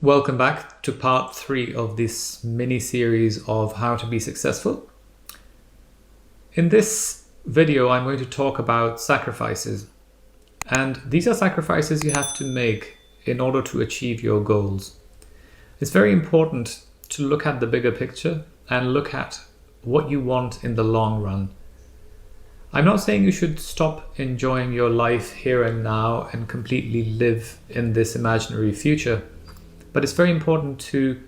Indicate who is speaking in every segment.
Speaker 1: Welcome back to part 3 of this mini series of how to be successful. In this video, I'm going to talk about sacrifices. And these are sacrifices you have to make in order to achieve your goals. It's very important to look at the bigger picture and look at what you want in the long run. I'm not saying you should stop enjoying your life here and now and completely live in this imaginary future. But it's very important to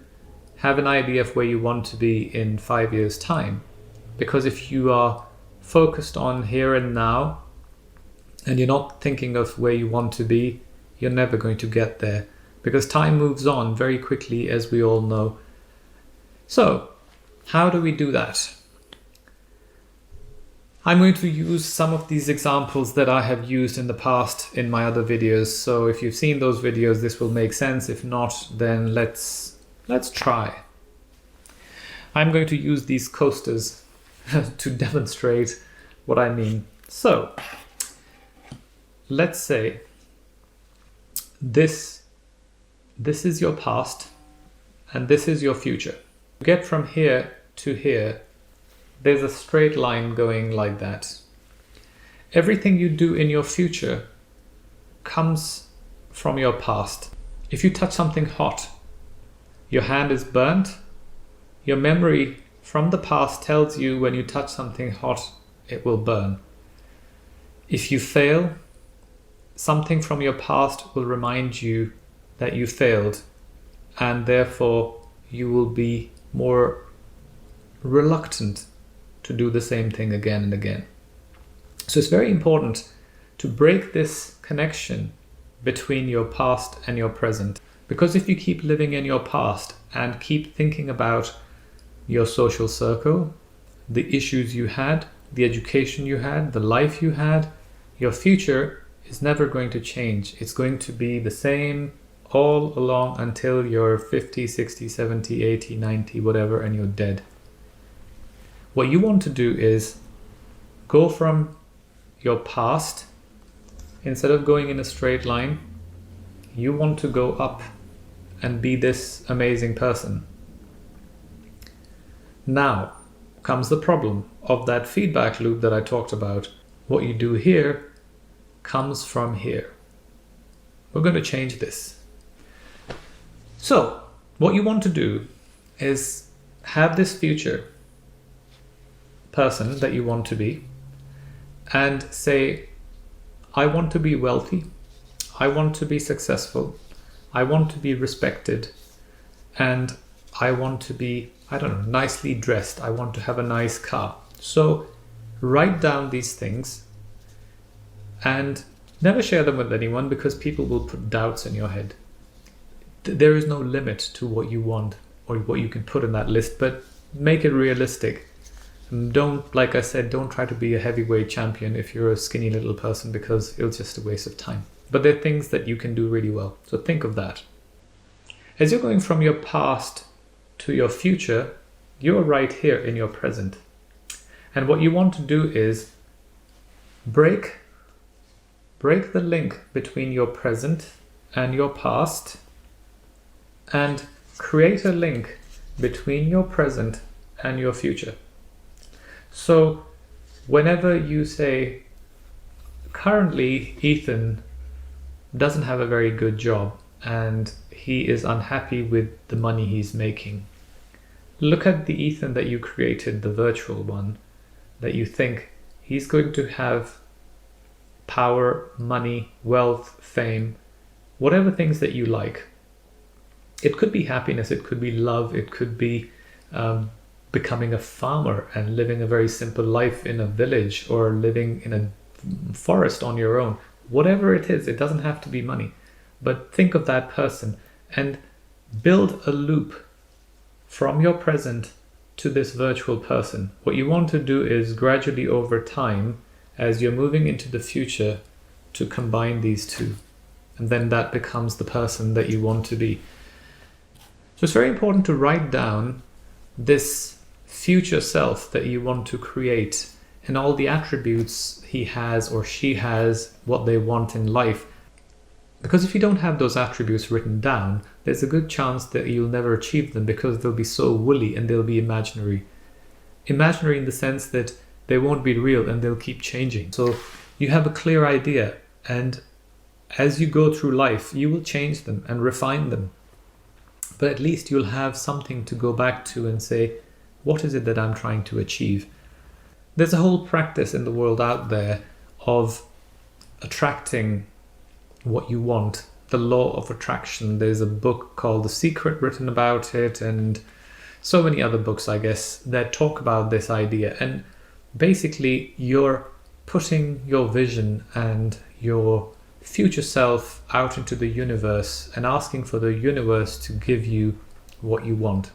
Speaker 1: have an idea of where you want to be in 5 years' time. Because if you are focused on here and now, and you're not thinking of where you want to be, you're never going to get there. Because time moves on very quickly, as we all know. So, how do we do that? I'm going to use some of these examples that I have used in the past in my other videos. So if you've seen those videos, this will make sense. If not, then let's try. I'm going to use these coasters to demonstrate what I mean. So let's say this is your past and this is your future. To get from here to here, there's a straight line going like that. Everything you do in your future comes from your past. If you touch something hot, your hand is burnt. Your memory from the past tells you when you touch something hot, it will burn. If you fail, something from your past will remind you that you failed, and therefore you will be more reluctant to do the same thing again and again. So it's very important to break this connection between your past and your present. Because if you keep living in your past and keep thinking about your social circle, the issues you had, the education you had, the life you had, your future is never going to change. It's going to be the same all along until you're 50, 60, 70, 80, 90, whatever, and you're dead. What you want to do is go from your past. Instead of going in a straight line, you want to go up and be this amazing person. Now comes the problem of that feedback loop that I talked about. What you do here comes from here. We're going to change this. So what you want to do is have this future person that you want to be and say, I want to be wealthy, I want to be successful, I want to be respected, and I want to be, nicely dressed, I want to have a nice car. So write down these things and never share them with anyone, because people will put doubts in your head. There is no limit to what you want or what you can put in that list, but make it realistic. Like I said, don't try to be a heavyweight champion if you're a skinny little person, because it's just a waste of time. But there are things that you can do really well. So think of that. As you're going from your past to your future, you're right here in your present. And what you want to do is break the link between your present and your past and create a link between your present and your future. So whenever you say, currently Ethan doesn't have a very good job and he is unhappy with the money he's making, look at the Ethan that you created, the virtual one, that you think he's going to have power, money, wealth, fame, whatever things that you like. It could be happiness, it could be love, it could be becoming a farmer and living a very simple life in a village, or living in a forest on your own. Whatever it is, it doesn't have to be money. But think of that person and build a loop from your present to this virtual person. What you want to do is gradually over time, as you're moving into the future, to combine these two. And then that becomes the person that you want to be. So it's very important to write down this future self that you want to create and all the attributes he has or she has, what they want in life. Because if you don't have those attributes written down, there's a good chance that you'll never achieve them because they'll be so woolly and they'll be imaginary. Imaginary in the sense that they won't be real and they'll keep changing. So you have a clear idea, and as you go through life, you will change them and refine them. But at least you'll have something to go back to and say, what is it that I'm trying to achieve? There's a whole practice in the world out there of attracting what you want, the law of attraction. There's a book called The Secret written about it, and so many other books, I guess, that talk about this idea. And basically, you're putting your vision and your future self out into the universe and asking for the universe to give you what you want.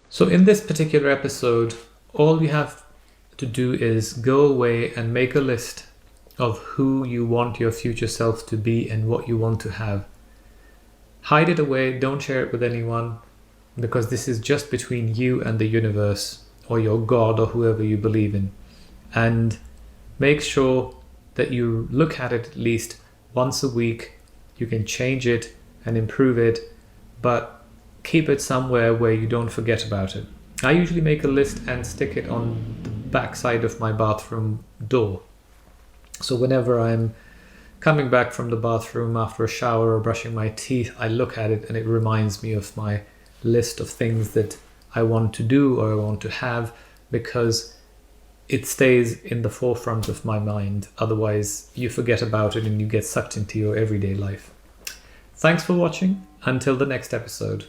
Speaker 1: So in this particular episode, all you have to do is go away and make a list of who you want your future self to be and what you want to have. Hide it away, don't share it with anyone, because this is just between you and the universe or your God or whoever you believe in. And make sure that you look at it at least once a week. You can change it and improve it, but keep it somewhere where you don't forget about it. I usually make a list and stick it on the back side of my bathroom door. So whenever I'm coming back from the bathroom after a shower or brushing my teeth, I look at it and it reminds me of my list of things that I want to do or I want to have, because it stays in the forefront of my mind. Otherwise, you forget about it and you get sucked into your everyday life. Thanks for watching. Until the next episode.